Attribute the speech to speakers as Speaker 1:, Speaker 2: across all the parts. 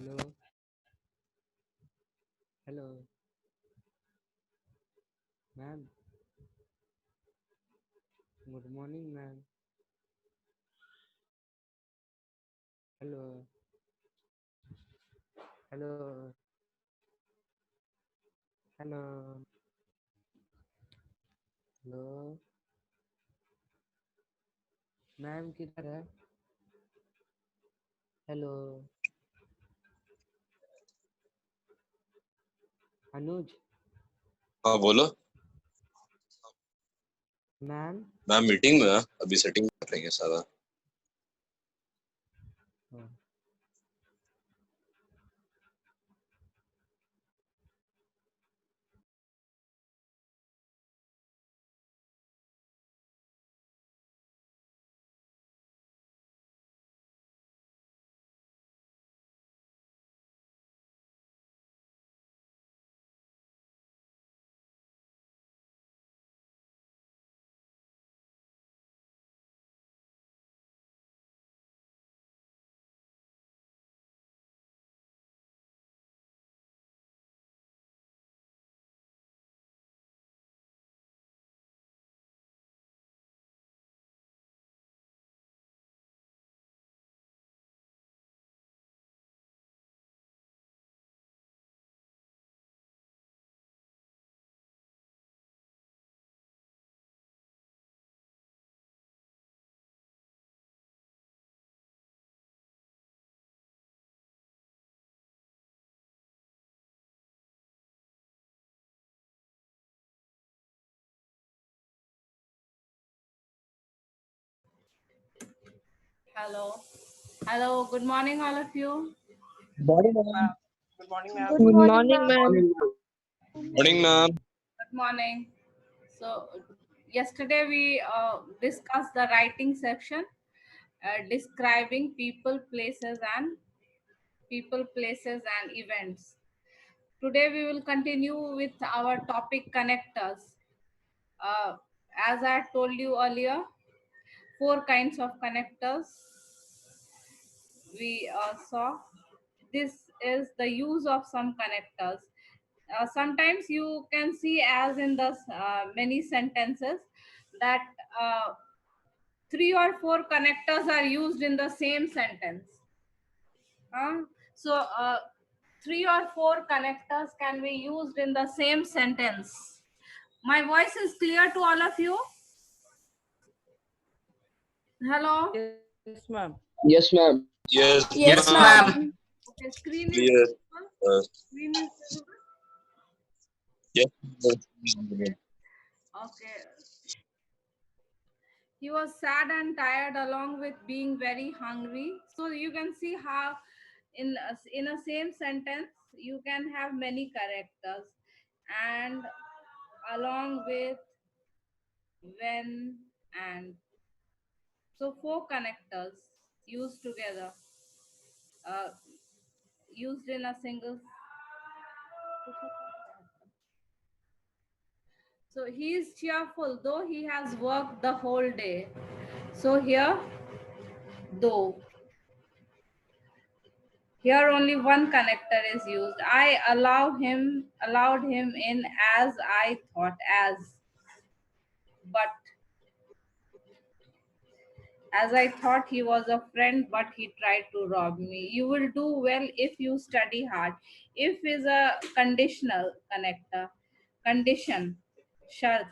Speaker 1: Hello, hello, ma'am. Good morning, ma'am. Hello, hello, hello, hello, ma'am किधर है? Hello, अनुज,
Speaker 2: हाँ बोलो।
Speaker 1: मैम।
Speaker 2: मैं मीटिंग में है, अभी सेटिंग कर रही है सारा।
Speaker 1: हाँ,
Speaker 3: Hello, good morning, all of you.
Speaker 4: Morning, ma'am.
Speaker 5: Good morning, ma'am.
Speaker 6: Good morning, ma'am.
Speaker 2: Morning ma'am.
Speaker 3: Good morning. So, yesterday we discussed the writing section, describing people, places, and events. Today we will continue with our topic connectors. Uh, as I told you earlier, 4 kinds of connectors we saw. This is the use of some connectors. Sometimes you can see, as in the many sentences, that 3 or 4 connectors are used in the same sentence. So 3 or 4 connectors can be used in the same sentence. My voice is clear to all of you? Hello?
Speaker 6: Yes, ma'am.
Speaker 4: Yes, ma'am.
Speaker 2: Yes
Speaker 5: Yes,
Speaker 2: ma'am.
Speaker 5: ma'am.
Speaker 3: Okay, screen is
Speaker 2: clear.
Speaker 3: visible? Screen is visible?
Speaker 2: Yes.
Speaker 3: Okay. He was sad and tired along with being very hungry. So you can see how in a same sentence you can have many characters, and along with, when, and. So 4 connectors used together, uh, used in a single. So he is cheerful though he has worked the whole day. So here, though. Here only one connector is used. I allowed him in as I thought, but as I thought he was a friend, but he tried to rob me. You will do well if you study hard. If is a conditional connector. Condition, shart.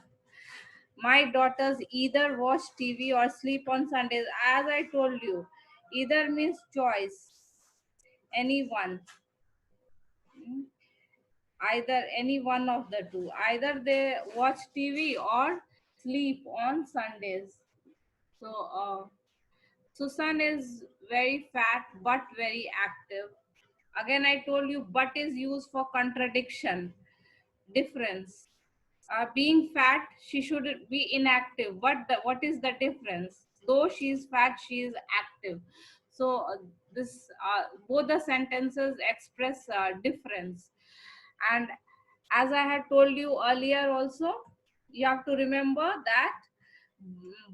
Speaker 3: My daughters either watch TV or sleep on Sundays. As I told you, either means choice. Anyone. Either any one of the two. Either they watch TV or sleep on Sundays. So Susan is very fat but very active. Again, I told you, but is used for contradiction, difference. Being fat, she should be inactive. What is the difference? Though she is fat, she is active. So this both the sentences express difference. And as I had told you earlier also, you have to remember that,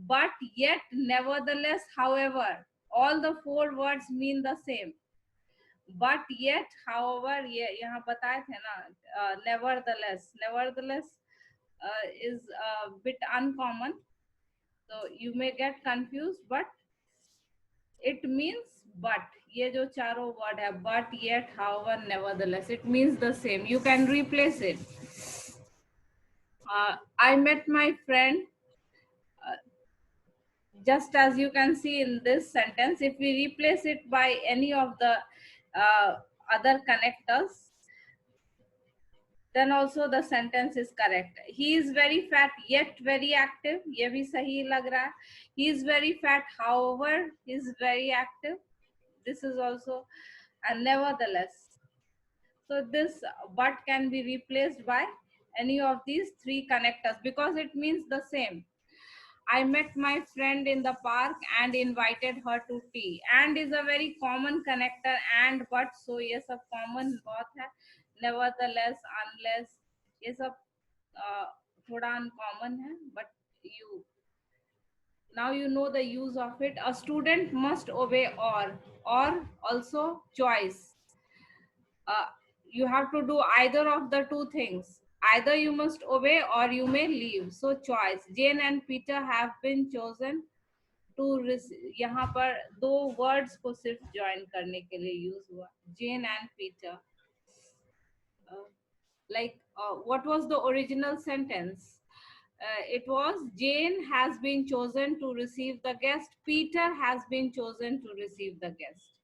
Speaker 3: but, yet, nevertheless, however, all the 4 words mean the same. but yet, however, ये यहाँ बताए थे ना, nevertheless is a bit uncommon, so you may get confused, but it means but. ये जो चारों word है, but, yet, however, nevertheless, it means the same. You can replace it. I met my friend. Just as you can see in this sentence, if we replace it by any of the other connectors, then also the sentence is correct. He is very fat yet very active. ये भी सही लग रहा है. He is very fat, however, he is very active. This is also, and nevertheless. So this but can be replaced by any of these three connectors because it means the same. I met my friend in the park and invited her to tea. And is a very common connector, and but, so ये सब common बहुत है. Nevertheless, unless, ये सब थोड़ा uncommon है, but you now you know the use of it. A student must obey or also choice. You have to do either of the two things. Either you must obey or you may leave. So choice. Jane and Peter have been chosen to receive. यहाँ पर दो words को सिर्फ join करने के लिए use हुआ. Jane and Peter. What was the original sentence? It was Jane has been chosen to receive the guest. Peter has been chosen to receive the guest.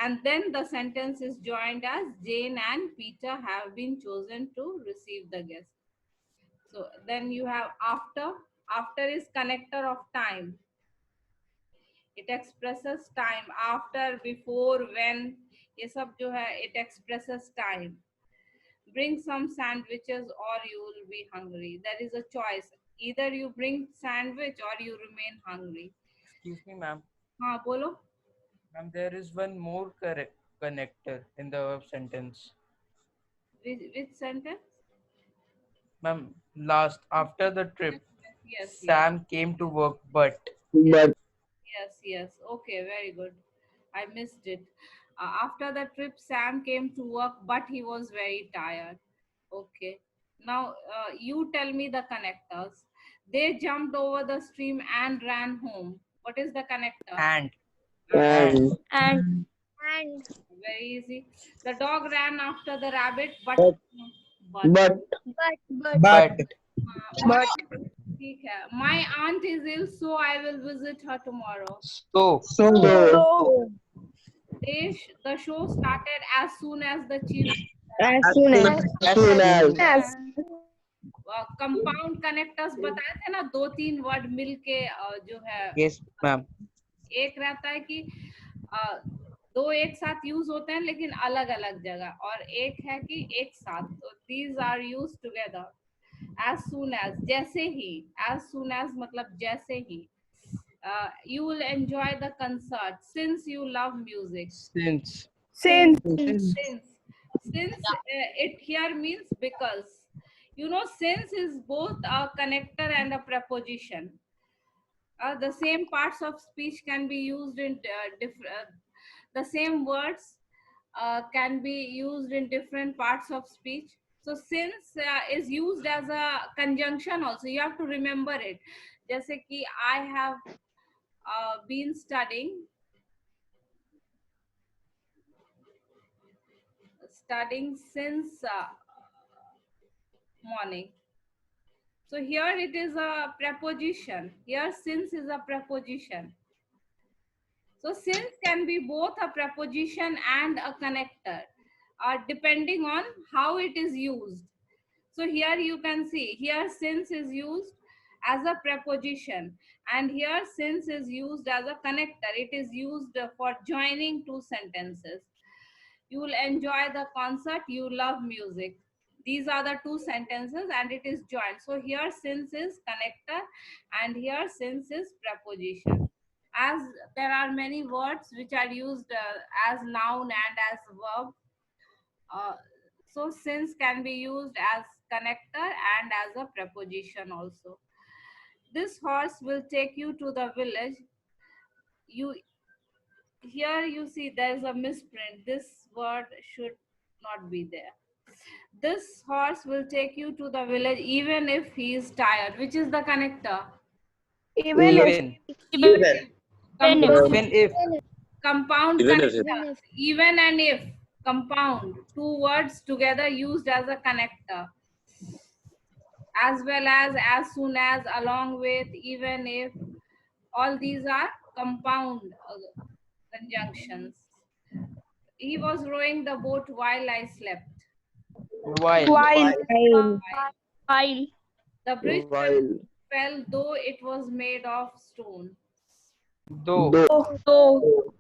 Speaker 3: And then the sentence is joined as Jane and Peter have been chosen to receive the guest. So then you have after. After is connector of time. It expresses time. After, before, when, ये सब जो है, it expresses time. Bring some sandwiches or you will be hungry. There is a choice. Either you bring sandwich or you remain hungry.
Speaker 6: Excuse me, ma'am.
Speaker 3: हाँ बोलो.
Speaker 6: Ma'am, there is one more correct connector in the sentence.
Speaker 3: Which sentence?
Speaker 6: Ma'am, last after the trip,
Speaker 3: Yes.
Speaker 6: Sam came to work, but
Speaker 4: But
Speaker 3: Yes. Okay, very good. I missed it. After the trip, Sam came to work, but he was very tired. Okay. Now, you tell me the connectors. They jumped over the stream and ran home. What is the connector?
Speaker 6: and
Speaker 4: and
Speaker 3: Very easy. The dog ran after the rabbit, but ठीक है. My aunt is ill, so I will visit her tomorrow.
Speaker 6: so
Speaker 3: The show started as soon as the chief.
Speaker 4: as soon as
Speaker 3: compound connectors बताए थे ना, 2-3 word मिलके जो है,
Speaker 6: yes, ma'am.
Speaker 3: एक रहता है कि दो एक साथ यूज होते हैं लेकिन अलग अलग जगह, और एक है कि एक साथ. तो these are use together. as soon as, जैसे ही. as soon as मतलब जैसे ही. You will enjoy the concert since you love music. Since it here means because. You know, since is both a connector and a preposition. The same parts of speech can be used in the same words can be used in different parts of speech. So since is used as a conjunction also. You have to remember it. जैसे कि I have been studying since morning. So here it is a preposition. Here since is a preposition. So since can be both a preposition and a connector, depending on how it is used. So here you can see, here since is used as a preposition, and here since is used as a connector. It is used for joining two sentences. You will enjoy the concert, you love music. These are the two sentences and it is joined. So here since is connector and here since is preposition. As there are many words which are used as noun and as verb, so since can be used as connector and as a preposition also. This horse will take you to the village. You here you see there's a misprint. This word should not be there. This horse will take you to the village even if he is tired. Which is the connector?
Speaker 4: Even if.
Speaker 6: Even.
Speaker 3: Compound,
Speaker 6: Even if.
Speaker 3: compound
Speaker 2: Even if
Speaker 3: connector. Even and if. Compound. Two words together used as a connector. As well as soon as, along with, even if. All these are compound conjunctions. He was rowing the boat while I slept.
Speaker 6: While.
Speaker 4: While.
Speaker 3: The bridge fell though it was made of stone.
Speaker 6: Though.
Speaker 4: So.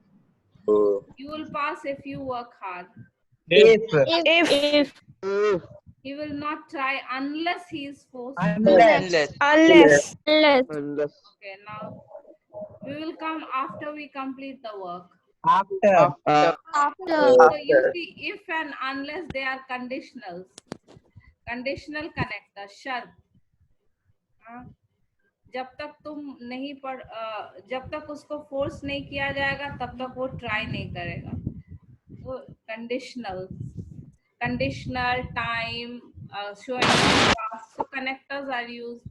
Speaker 2: oh,
Speaker 3: You will pass if you work hard.
Speaker 4: If.
Speaker 3: He will not try unless he is forced.
Speaker 6: Unless.
Speaker 4: Unless.
Speaker 3: Okay, now we will come after we complete the work.
Speaker 6: After.
Speaker 3: So you see, if and unless they are conditionals. Conditional connector, शर्त. जब तक तुम नहीं पढ़ जब तक उसको force नहीं किया जाएगा तब तक वो ट्राई नहीं करेगा. So conditionals, conditional, time, showing past. So connectors are used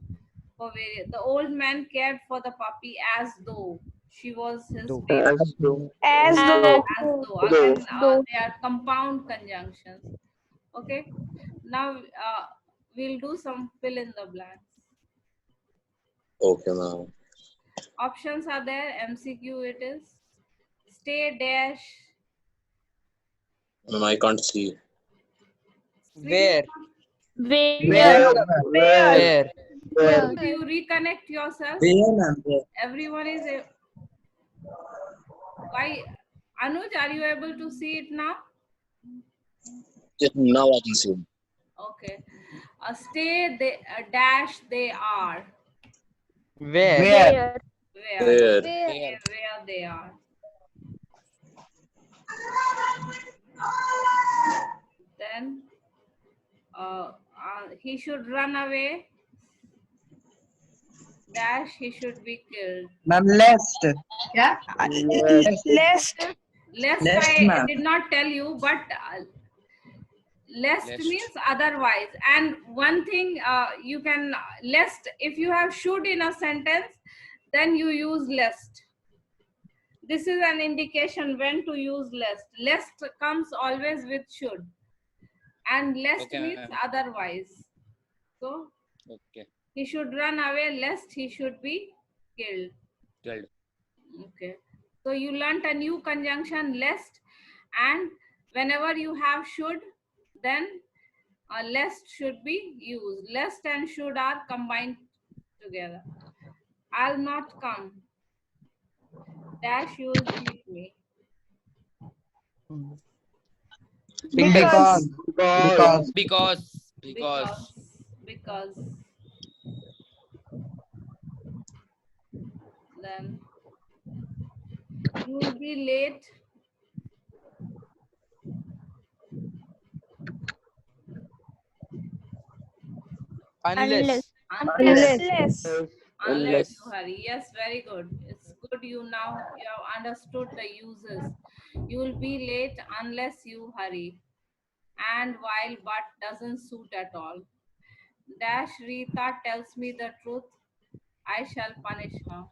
Speaker 3: for various. The old man cared for the puppy as though she was his baby.
Speaker 4: As though.
Speaker 3: As though. Again, they are compound conjunctions. Okay. Now we'll do some fill in the blanks.
Speaker 2: okay, ma'am.
Speaker 3: Options are there. MCQ it is. Stay dash.
Speaker 2: Ma'am, I can't see.
Speaker 6: Where?
Speaker 4: Where.
Speaker 6: Where?
Speaker 3: Do you reconnect yourself? Everyone is a. Why? Anuj, are you able to see it now?
Speaker 2: Yes, now I can see.
Speaker 3: Okay. Stay they dash they are.
Speaker 6: Where?
Speaker 3: Where?
Speaker 2: There.
Speaker 3: Where they are. Then he should run away. Dash he should be killed.
Speaker 5: Lest.
Speaker 4: Lest.
Speaker 3: Lest
Speaker 5: Lest,
Speaker 3: I
Speaker 5: ma'am.
Speaker 3: did not tell you, but lest means otherwise. And one thing you can lest, if you have should in a sentence, then you use lest. This is an indication when to use lest. Lest comes always with should, and lest
Speaker 7: Okay,
Speaker 3: means
Speaker 7: ma'am.
Speaker 3: otherwise. So
Speaker 7: Okay.
Speaker 3: he should run away lest he should be killed.
Speaker 7: Killed.
Speaker 3: Okay. So you learnt a new conjunction lest, and whenever you have should, then lest should be used. Lest and should are combined together. I'll not come. Dash you'll cheat me.
Speaker 5: Because.
Speaker 3: Because. Then you will be late.
Speaker 6: Unless.
Speaker 3: Unless
Speaker 4: Unless.
Speaker 3: you hurry. Yes, very good. It's good you have understood the uses. You will be late unless you hurry. And while but doesn't suit at all. Dash Rita tells me the truth, I shall punish her.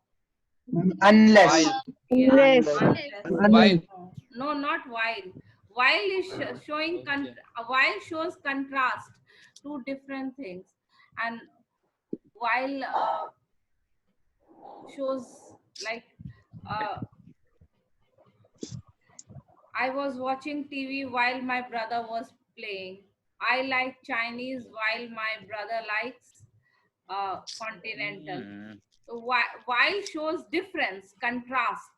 Speaker 5: Unless.
Speaker 3: Yeah,
Speaker 7: While.
Speaker 3: No, not while. While is showing while shows contrast, two different things, and while shows like I was watching TV while my brother was playing. I like Chinese while my brother likes continental. So while shows difference, contrast.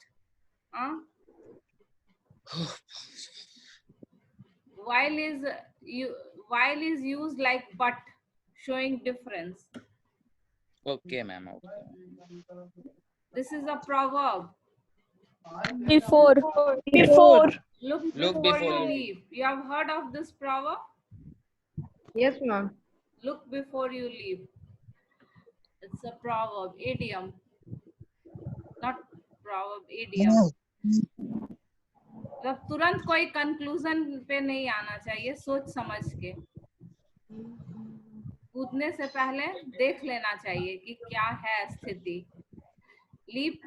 Speaker 3: While is used like but, showing difference.
Speaker 7: Okay, ma'am. Okay.
Speaker 3: This is a proverb.
Speaker 4: Before.
Speaker 3: Look
Speaker 7: Look
Speaker 3: before
Speaker 7: before
Speaker 3: you
Speaker 7: you
Speaker 3: leave. You have heard of this proverb?
Speaker 1: Yes, ma'am.
Speaker 3: Look before you leave. It's a proverb, idiom. Not proverb, idiom. मतलब तुरंत कोई conclusion पे नहीं आना चाहिए, सोच समझ के कूदने से पहले देख लेना चाहिए कि क्या है स्थिति। Leap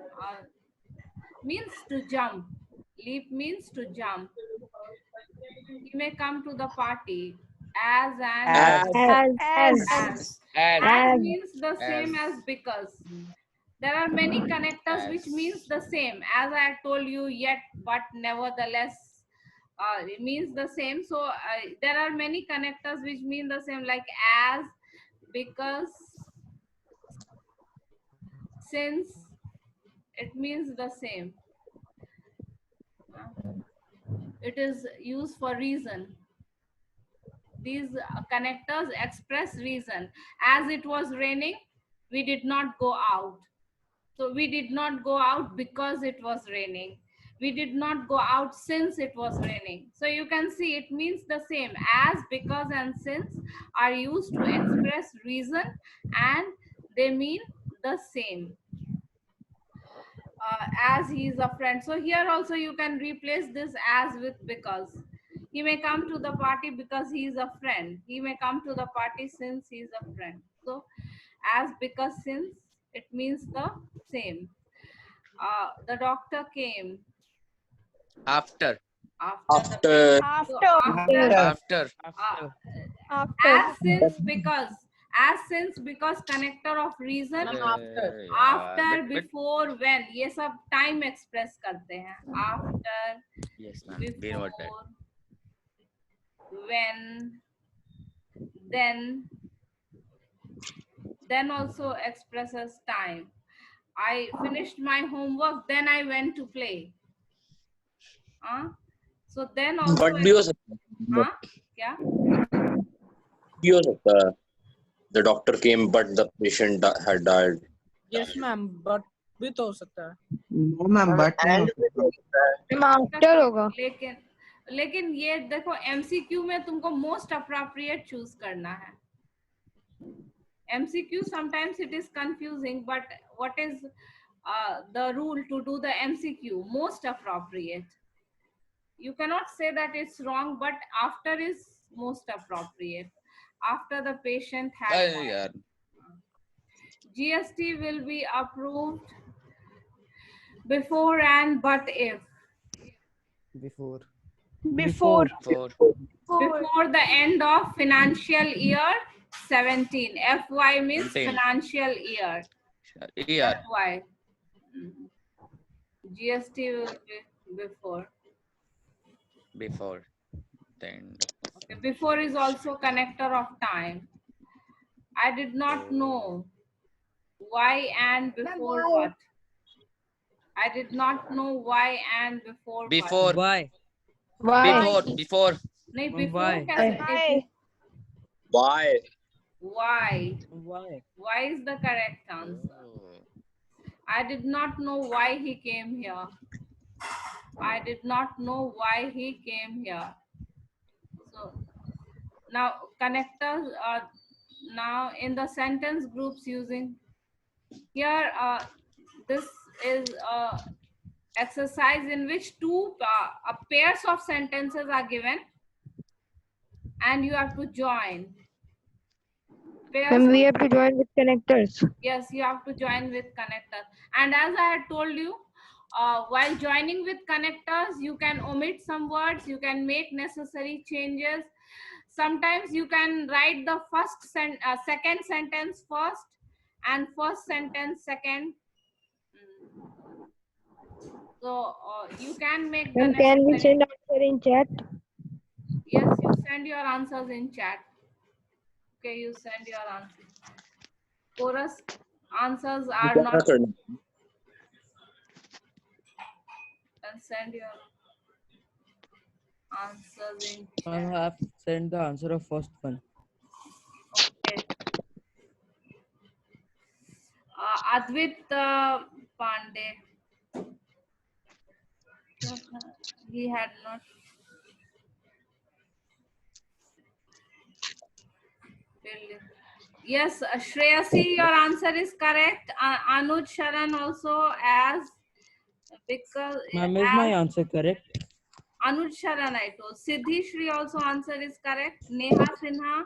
Speaker 3: means to jump. Leap means to jump. He may come to the party as an
Speaker 4: As.
Speaker 3: as means the same
Speaker 7: As.
Speaker 3: as because. There are many connectors which
Speaker 7: As.
Speaker 3: means the same, as I had told you, yet, but, nevertheless. It means the same. So there are many connectors which mean the same, like as, because, since. It means the same. It is used for reason. These connectors express reason. As it was raining, we did not go out. So we did not go out because it was raining. We did not go out since it was raining. So you can see it means the same. As, because, and since are used to express reason, and they mean the same. As he is a friend. So here also you can replace this as with because. He may come to the party because he is a friend. He may come to the party since he is a friend. So as, because, since, it means the same. The doctor came
Speaker 7: After.
Speaker 3: after.
Speaker 2: After.
Speaker 7: After.
Speaker 3: As, since, because. As, since, because connector of reason. After, before, when. ये सब time express करते हैं. After,
Speaker 7: Yes, ma'am. Been what that.
Speaker 3: before, when, then also expresses time. I finished my homework, then I went to play. So then also
Speaker 2: But भी हो सकता है.
Speaker 3: क्या?
Speaker 2: भी हो सकता है. The doctor came, but the patient had died.
Speaker 8: Yes, ma'am. But भी तो हो सकता है.
Speaker 5: No, ma'am, but
Speaker 1: आफ्टर होगा.
Speaker 3: लेकिन ये देखो MCQ में तुमको most appropriate choose करना है. MCQ sometimes it is confusing, but what is the rule to do the MCQ? Most appropriate. You cannot say that it's wrong, but after is most appropriate. After the patient has died. GST will be approved before and but if.
Speaker 4: Before.
Speaker 3: Before the end of financial year 17. FY means
Speaker 7: 17.
Speaker 3: financial year. FY. GST will be before.
Speaker 7: Before the end.
Speaker 3: Okay. Before is also connector of time. I did not know why and before what. I did not know why and before
Speaker 7: Before.
Speaker 8: Why?
Speaker 7: Before.
Speaker 3: नहीं, before
Speaker 8: Why?
Speaker 3: कैसे?
Speaker 2: Why?
Speaker 3: Why?
Speaker 8: Why?
Speaker 3: Why is the correct answer. I did not know why he came here. I did not know why he came here. So now connectors are now in the sentence groups using here. This is exercise in which two pairs of sentences are given and you have to join.
Speaker 1: Then we have to join with connectors.
Speaker 3: Yes, you have to join with connectors. And as I had told you, while joining with connectors, you can omit some words, you can make necessary changes. Sometimes you can write the second sentence first and first sentence second. So you can make the
Speaker 1: Then can we
Speaker 3: necessary.
Speaker 1: send answer in chat?
Speaker 3: Yes, you send your answers in chat. Okay, you send your answers. Chorus answers are not. And send your answers in
Speaker 8: I
Speaker 3: chat.
Speaker 8: have sent the answer of first one.
Speaker 3: Okay. Advit Pandey. He had not. Yes, Shreyasi, your answer is correct. Anuj Sharan also as because.
Speaker 8: Ma'am, is my answer correct?
Speaker 3: Anuj Sharan I told. Siddhi Shri also answer is correct. Neha Sinha,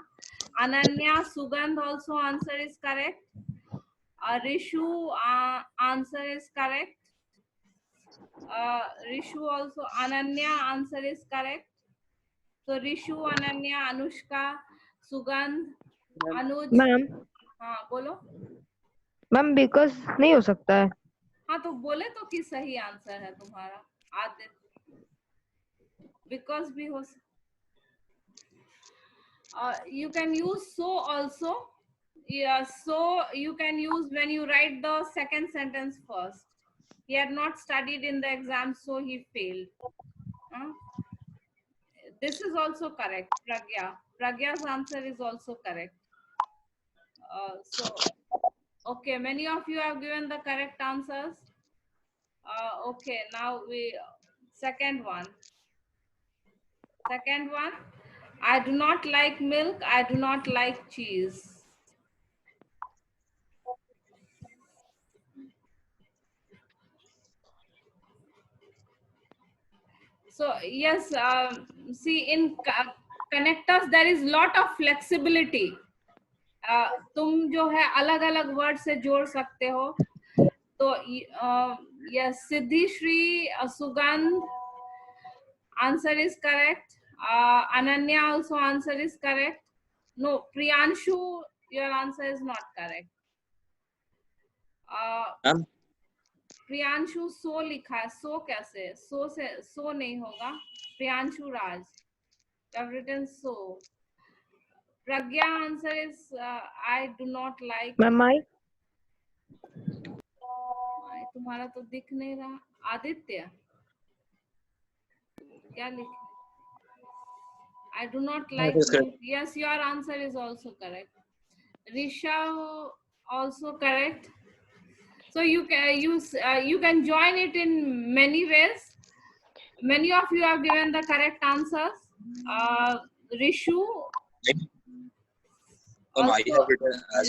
Speaker 3: Ananya, Sugandh also answer is correct. Rishu answer is correct. Rishu also, Ananya answer is correct. So Rishu, Ananya, Anushka, Sugandh, Anuj.
Speaker 1: Ma'am
Speaker 3: हाँ बोलो.
Speaker 1: Ma'am because नहीं हो सकता है.
Speaker 3: हाँ तो बोले तो कि सही आंसर है तुम्हारा. आदित्य. Because भी हो. You can use so also. Yeah, so you can use when you write the second sentence first. He had not studied in the exam, so he failed. This is also correct, Pragya. Pragya's answer is also correct. So, okay, many of you have given the correct answers. Okay, now second one. Second one, I do not like milk, I do not like cheese. So yes, see in connectors there is lot of flexibility. तुम जो है अलग अलग word से जोड़ सकते हो. तो yes, Siddhi Shri, Sugandh answer is correct. Ananya also answer is correct. No, Priyanshu, your answer is not correct. Priyanshu सो लिखा है. सो कैसे? सो से सो नहीं होगा. प्रियांशु राज, you have written so. Pragya answer is I do not like.
Speaker 1: Ma'am आई
Speaker 3: तुम्हारा तो दिख नहीं रहा. आदित्य क्या लिखे? I do not like milk. Yes, your answer is also correct. Risha also correct. So you can use you can join it in many ways. Many of you have given the correct answers. Rishu, also,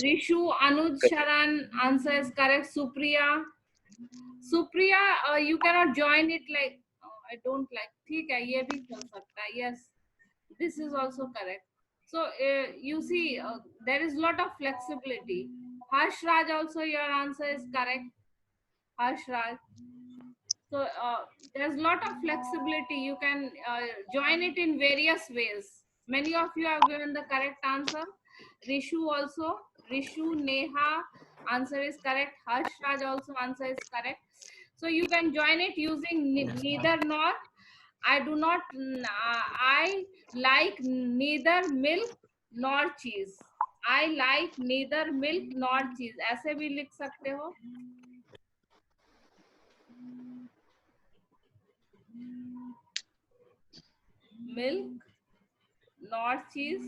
Speaker 3: Rishu, Anuj Sharan answer is correct. Supriya, you cannot join it like I don't like. ठीक है, ये भी चल सकता है. Yes, this is also correct. So you see, there is lot of flexibility. Harsh Raj also your answer is correct. Harsh Raj. So there's lot of flexibility. You can join it in various ways. Many of you have given the correct answer. Rishu also. Rishu, Neha, answer is correct. Harsh Raj also answer is correct. So you can join it using neither nor. I do not. I like neither milk nor cheese. I like neither milk nor cheese. ऐसे भी लिख सकते हो. Milk nor cheese.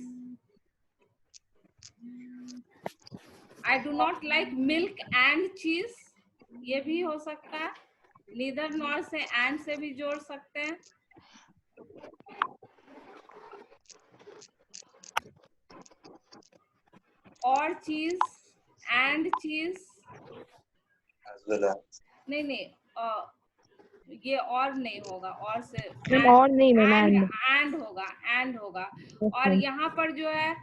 Speaker 3: I do not like milk and cheese. ये भी हो सकता है. Neither nor से and से भी जोड़ सकते हैं. और cheese and cheese. नहीं नहीं ये और नहीं होगा. और से
Speaker 1: और नहीं मैम
Speaker 3: and होगा. और यहाँ पर जो है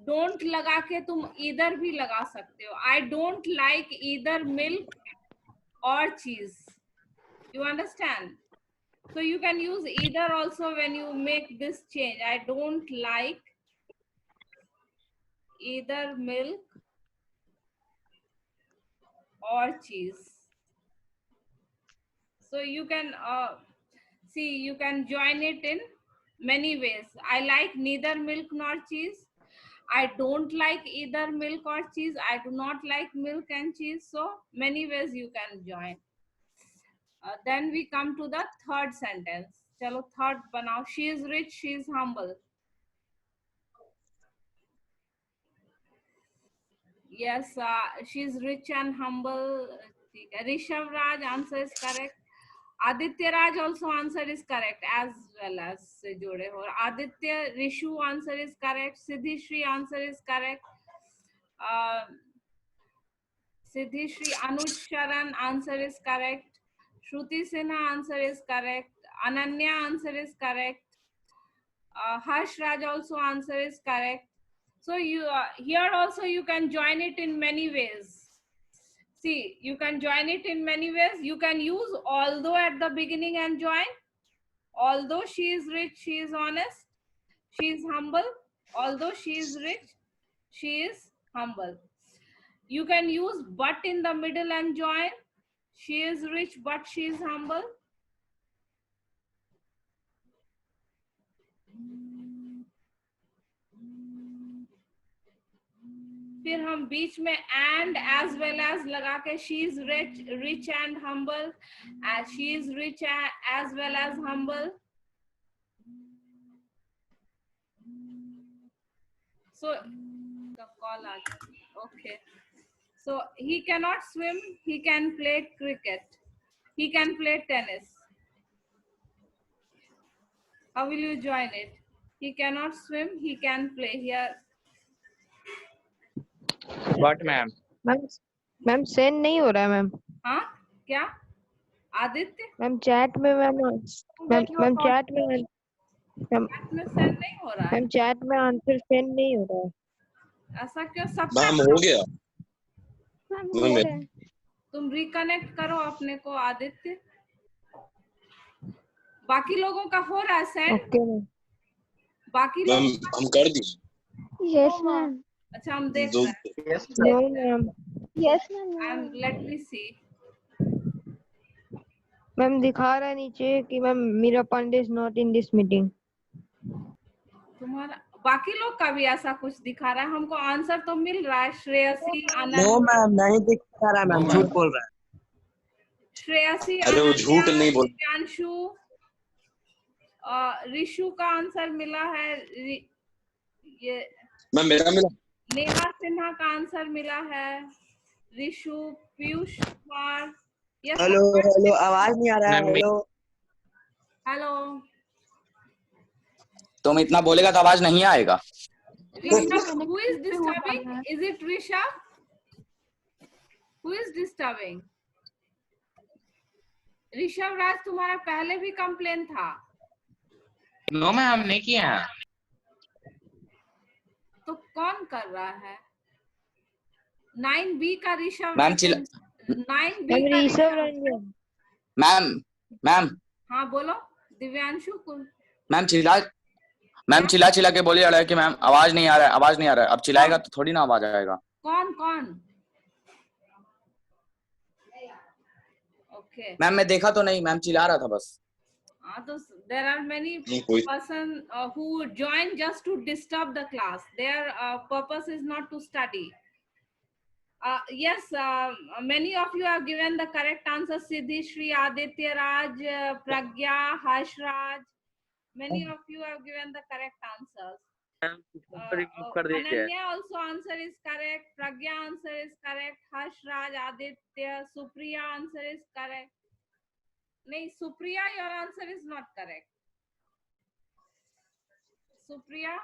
Speaker 3: don't लगा के तुम either भी लगा सकते हो. I don't like either milk or cheese. You understand? So you can use either also when you make this change. I don't like either milk or cheese. So you can see, you can join it in many ways. I like neither milk nor cheese. I don't like either milk or cheese. I do not like milk and cheese. So many ways you can join. Then we come to the third sentence. Chalo third banao. She is rich, she is humble. Yes, she is rich and humble. Rishabh Raj answer is correct. Aditya Raj also answer is correct as well as se jode ho. Aditya Rishu answer is correct. Siddhi Shri answer is correct. Siddhi Shri Anuj Sharan answer is correct. Shruti Sinha answer is correct. Ananya answer is correct. Harsh Raj also answer is correct. So you here also you can join it in many ways. See, you can join it in many ways. You can use although at the beginning and join. Although she is rich, she is honest, she is humble. Although she is rich, she is humble. You can use but in the middle and join. She is rich, but she is humble. फिर हम बीच में and as well as लगा के she is rich and humble, as she is rich as well as humble. So the call आ गया. Okay. So he cannot swim, he can play cricket, he can play tennis. How will you join it? He cannot swim, he can play. Here
Speaker 9: What, ma'am?
Speaker 1: Ma'am send नहीं हो रहा है ma'am.
Speaker 3: हाँ क्या Aditya
Speaker 1: ma'am chat में ma'am chat में
Speaker 3: send नहीं हो रहा है.
Speaker 1: मैम चैट में आंसर सेंड नहीं हो रहा है.
Speaker 3: ऐसा क्यों? सब
Speaker 2: मैम हो गया. मैम
Speaker 3: तुम रिकनेक्ट करो अपने को आदित्य. बाकी लोगों का हो रहा है सेंड.
Speaker 1: Okay ma'am.
Speaker 3: बाकी
Speaker 2: मैम
Speaker 3: लोग
Speaker 2: हम कर दिए.
Speaker 1: Yes ma'am.
Speaker 3: अच्छा हम देख
Speaker 2: दो
Speaker 3: रहे हैं.
Speaker 1: No ma'am. Yes
Speaker 3: And let me see.
Speaker 1: Ma'am दिखा रहा है नीचे कि ma'am Meera Pandey is not in this meeting.
Speaker 3: तुम्हारा बाकी लोग का भी ऐसा कुछ दिखा रहा है. हमको आंसर तो मिल रहा है. श्रेयसी
Speaker 5: नो
Speaker 3: आनंद.
Speaker 5: मैम नहीं दिख रहा मैम, झूठ बोल रहा है.
Speaker 3: श्रेयसी
Speaker 2: अरे वो झूठ नहीं बोल.
Speaker 3: दिव्यांशु रिशु का आंसर मिला है. ये
Speaker 2: मैम मेरा मिला.
Speaker 3: नेहा सिन्हा का आंसर मिला है. रिशु, पीयूष कुमार.
Speaker 5: हेलो हेलो, आवाज नहीं आ रहा है. Hello
Speaker 3: hello.
Speaker 9: तुम इतना बोलेगा तो आवाज नहीं आएगा.
Speaker 3: Rishabh, who is disturbing? Is it Rishabh? Who is disturbing? Rishabh राज, तुम्हारा पहले भी कंप्लेन था.
Speaker 9: नो मैम नहीं किया.
Speaker 3: तो कौन कर रहा है? 9B का ऋषभ.
Speaker 9: मैम
Speaker 3: 9B
Speaker 1: मैम
Speaker 3: का
Speaker 1: ऋषभ
Speaker 3: ऋषभ.
Speaker 1: रंजन.
Speaker 9: मैम
Speaker 3: हाँ बोलो. दिव्यांशु को.
Speaker 9: मैम चिल्ला के बोली जा रहा है कि मैम आवाज नहीं आ रहा है, आवाज नहीं आ रहा है. अब चिल्लाएगा तो थोड़ी ना आवाज आएगा.
Speaker 3: कौन? ओके.
Speaker 9: मैम मैं देखा तो नहीं, मैम चिल्ला रहा था बस.
Speaker 3: हाँ तो there are many person who join just to disturb the class. Their purpose is not to study. Yes, many of you have given the correct answer. Siddhi Shri, Aditya Raj, Pragya, Harsh Raj. Many of you have given the correct answers. Ananya also answer is correct. Pragya answer is correct. Harsh Raj, Aditya, Supriya answer is correct. नहीं, Supriya, your answer is not correct. Supriya,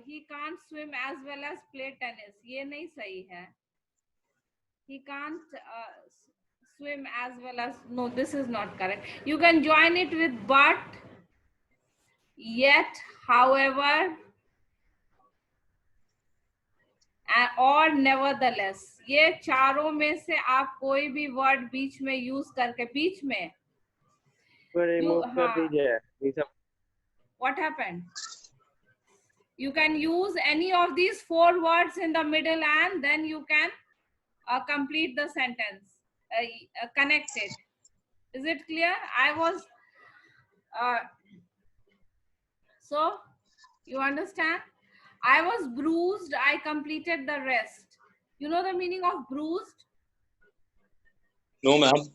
Speaker 3: he can't swim as well as play tennis. ये नहीं सही है. He can't swim as well as. No, this is not correct. You can join it with but, yet, however, और nevertheless. ये चारों में से आप कोई भी वर्ड बीच में यूज करके बीच में What happened? You can use any of these 4 words in the middle and then you can complete the sentence, connect it. Is it clear? I was so you understand? I was bruised, I completed the rest. You know the meaning of bruised?
Speaker 2: No ma'am.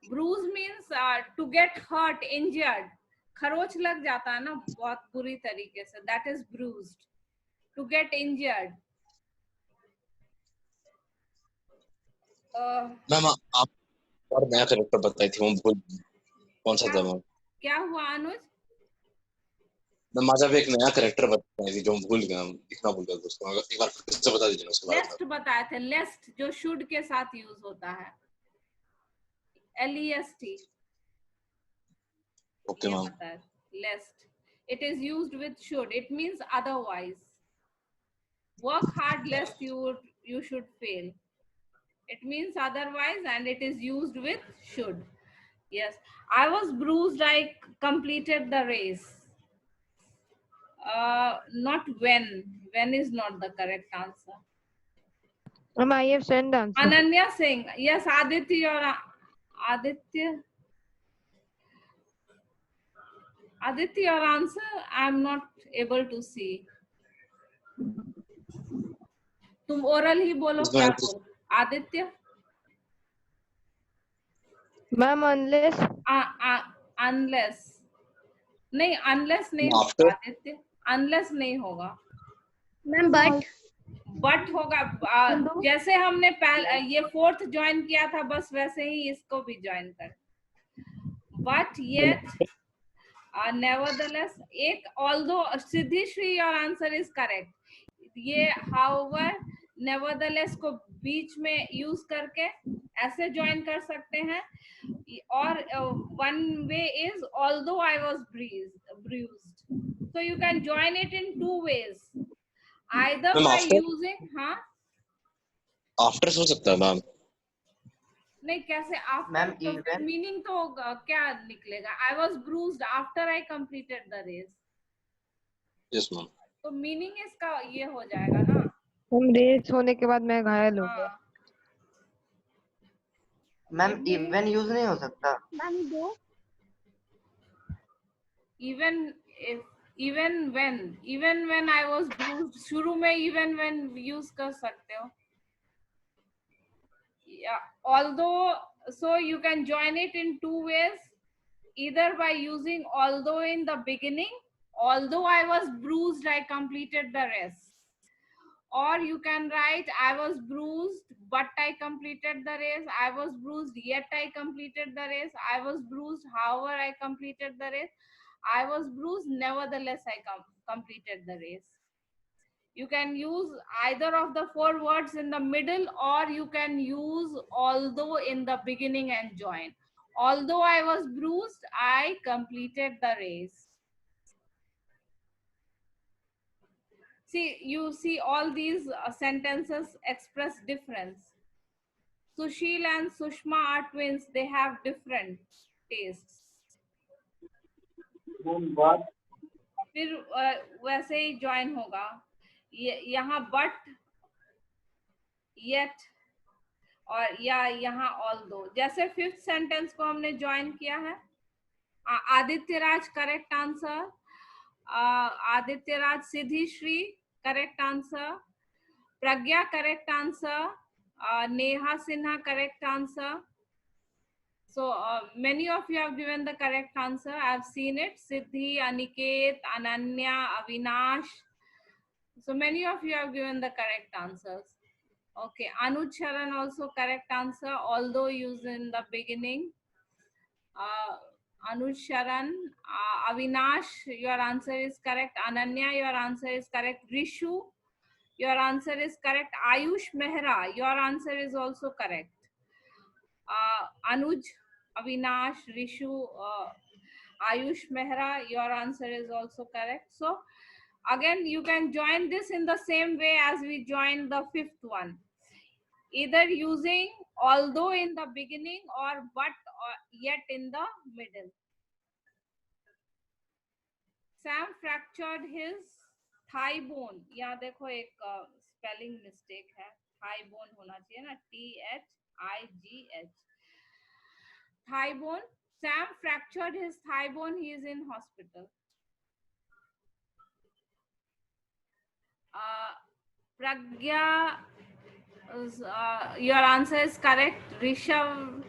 Speaker 3: Bruise means to get hurt, injured. खरोच लग जाता है ना बहुत बुरी तरीके से. That is bruised. To get injured.
Speaker 2: Ma'am आप और नया कैरेक्टर बताई थी, वो भूल. कौन सा था मैम?
Speaker 3: क्या हुआ अनुज?
Speaker 2: मैम आज आप एक नया कैरेक्टर बताई थी जो भूल गया, लिखना भूल गया उसको. एक बार फिर से बता दीजिए उसके बारे में.
Speaker 3: लेस्ट बताए थे. लेस्ट जो शुड के साथ यूज होता है. LEST.
Speaker 2: Okay,
Speaker 3: ये
Speaker 2: ma'am.
Speaker 3: पता है lest. It is used with should. It means otherwise. Work hard lest you should fail. It means otherwise, and it is used with should. Yes, I was bruised. I completed the race. Not when. When is not the correct answer.
Speaker 1: Ma'am, I have sent the answer.
Speaker 3: Ananya Singh. Yes, Aditya. Aditya, your answer I'm not able to see. तुम oral ही बोलो,
Speaker 2: Is
Speaker 3: क्या
Speaker 2: my
Speaker 3: बोल Aditya?
Speaker 1: Ma'am, unless
Speaker 3: unless नहीं, unless नहीं होगा
Speaker 2: after?
Speaker 3: Aditya, unless नहीं होगा
Speaker 10: ma'am
Speaker 3: but होगा। जैसे हमने ये फोर्थ ज्वाइन किया था बस वैसे ही इसको भी ज्वाइन कर। बट येट nevertheless, एक although सिद्धिश्री your answer is correct. ये however nevertheless को बीच में यूज करके ऐसे ज्वाइन कर सकते हैं, और one way is although I was bruised. So you can join it in two ways, either
Speaker 2: Ma'am,
Speaker 3: by
Speaker 2: after?
Speaker 3: using
Speaker 2: After हो सकता है मैम.
Speaker 3: नहीं, कैसे आफ्टर?
Speaker 5: Ma'am,
Speaker 3: तो फिर
Speaker 5: even-
Speaker 3: मीनिंग तो क्या निकलेगा? I was bruised after I completed the race.
Speaker 2: Yes, ma'am.
Speaker 3: तो मीनिंग इसका ये हो जाएगा ना।
Speaker 1: हम रेस होने के बाद मैं घायल हो गया।
Speaker 3: हाँ,
Speaker 5: मैम इवन यूज नहीं हो सकता?
Speaker 3: even when I was bruised, शुरू में even when यूज कर सकते हो। Although, so you can join it in two ways, either by using although in the beginning, although I was bruised I completed the race, or you can write I was bruised but I completed the race, I was bruised yet I completed the race, I was bruised however I completed the race, I was bruised nevertheless I completed the race. You can use either of the four words in the middle, or you can use although in the beginning and join. Although I was bruised, I completed the race. See, you see all these sentences express difference. Sushil and Sushma are twins. They have different tastes. फिर वैसे ही join होगा। यहाँ but, yet और या यहाँ although। जैसे fifth sentence को हमने ज्वाइन किया है। Aditya Raj correct answer, Aditya Raj, Siddhishree correct answer, Pragya correct answer, Neha Sinha correct answer. So many of you have given the correct answer. I have seen it. Siddhi, Aniket, Ananya, Avinash. So many of you have given the correct answers. Okay, Anuj Sharan also correct answer, although used in the beginning. Anuj Sharan, Avinash, your answer is correct. Ananya, your answer is correct. Rishu, your answer is correct. Ayush Mehra, your answer is also correct. Anuj, Avinash, Rishu, Ayush Mehra, your answer is also correct. So again, you can join this in the same way as we joined the fifth one, either using although in the beginning or but or yet in the middle. Sam fractured his thigh bone. यहाँ देखो एक spelling mistake है, thigh bone होना चाहिए ना, THIGH. Thigh bone. Sam fractured his thigh bone. He is in hospital. Pragya, your answer is correct. Rishabh,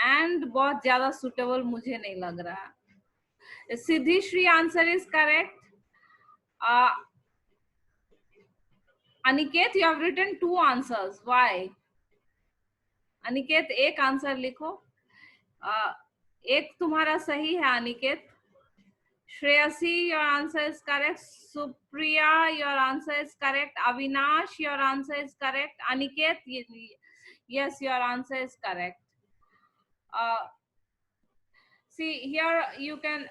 Speaker 3: and बहुत ज़्यादा suitable मुझे नहीं लग रहा. Siddhishri answer is correct. Aniket, you have written two answers. Why? Aniket, एक answer लिखो. एक तुम्हारा सही है Aniket. Shreyasi, your answer is correct. Supriya, your answer is correct. Avinash, your answer is correct. Aniket, yes, your answer is correct. See here you can